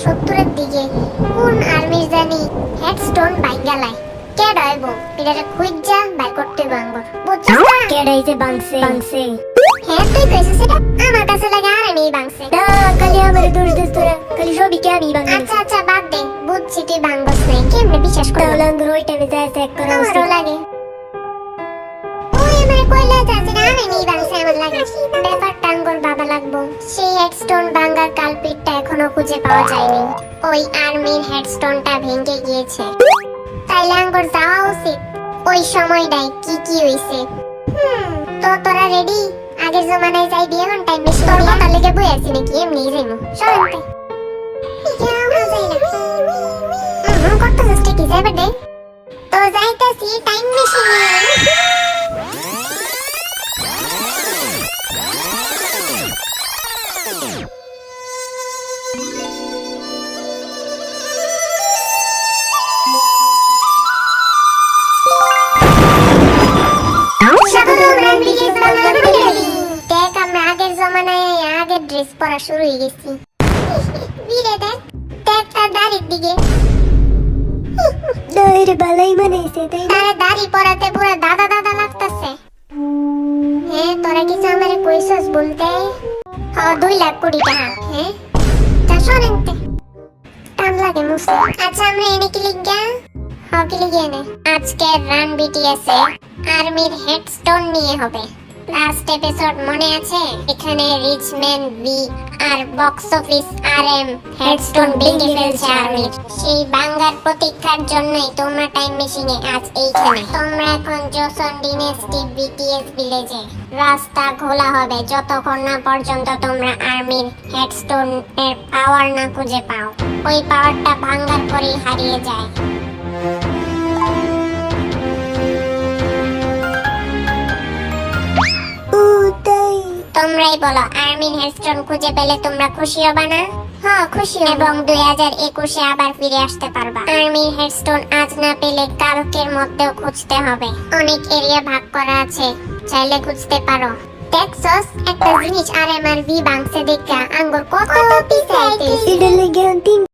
70-এর দিকে কোন আর্মির জানি হেডস্টোন বাইগালায় কে ডাইব এটারে খুঁজা বাই করতে বাঙ্গর বুঝছিস না কে ডাইছে বাংছে হ্যাঁ তুই কইছিস এটা আমার কাছে লাগে আর আমি বাংছে না খালি আমারে দোষ দিস তোরা খালি সবই কে আমি বাংছে আচ্ছা আচ্ছা বাদ দে বুঝছি তুই বাঙ্গস নাই কেমনে বিশ্বাস করব তাহলে আঙ্গুর ওই টাইমে যায় চেক করা উচিত আমারও লাগে ওই আমার কইলা যাচ্ছে না আমি নি বাংছে আমার লাগে ব্যাপারটা আঙ্গুর বাবা লাগবো সেই হেডস্টোন ভাঙার কালপিটটা এখনো খুঁজে পাওয়া যায়নি ওই আর্মির হেডস্টোনটা ভেঙে গিয়েছে তাইলে আঙ্গুর যাওয়া উচিত ওই সময়টায় কি কি হইছে তো তোরা রেডি আগের জমানায় যাই দিয়ে এখন টাইম বেশি তোর কথা লেগে বই আছি নাকি এমনি যাইমু সরন্তে কত চেষ্টা কি যাবে দে তো যাইতাছি টাইম মেশিনে আগের ড্রেস পরা শুরু হয়ে গেছি বিরে দেখ দেখ তার দাড়ির দিকে দাইরে বালাই মানাইছে তাই না তার দাড়ি পরাতে পুরো দাদা দাদা লাগতাছে হ্যাঁ তোরা কিছু আমারে কইছস বলতে 2 লাখ কোটি টাকা হ্যাঁ তা শোনেনতে টান লাগে মুসে আচ্ছা আমরা এনে কি লিখা কি লিখে এনে আজকে রান বিটিএসে আর্মির হেডস্টোন নিয়ে হবে লাস্ট এপিসোড মনে আছে এখানে রিচম্যান বি আর বক্স অফিস আরএম হেডস্টোন ভেঙে ফেলছে আর্মির সেই বাঙ্গার প্রতীক্ষার জন্যই তোমরা টাইম মেশিনে আজ এইখানে তোমরা এখন জোসন ডিনেস্টি বিটিএস ভিলেজে রাস্তা খোলা হবে যতক্ষণ না পর্যন্ত তোমরা আর্মির হেডস্টোন এর পাওয়ার না খুঁজে পাও ওই পাওয়ারটা ভাঙ্গার পরেই হারিয়ে যায় তোমরাই বলো আর্মির হেডস্টোন খুঁজে পেলে তোমরা খুশি হবে না হ্যাঁ খুশি এবং 2021-এ আবার ফিরে আসতে পারবা আর্মির হেডস্টোন আজ না পেলে কালকের মধ্যেও খুঁজতে হবে অনেক এরিয়া ভাগ করা আছে চাইলে খুঁজতে পারো টেক্সাস একটা জিনিস আরএমআরভি বাংসে দেখা আঙ্গুর কত পিছে আইতেছে এটা লাগে 3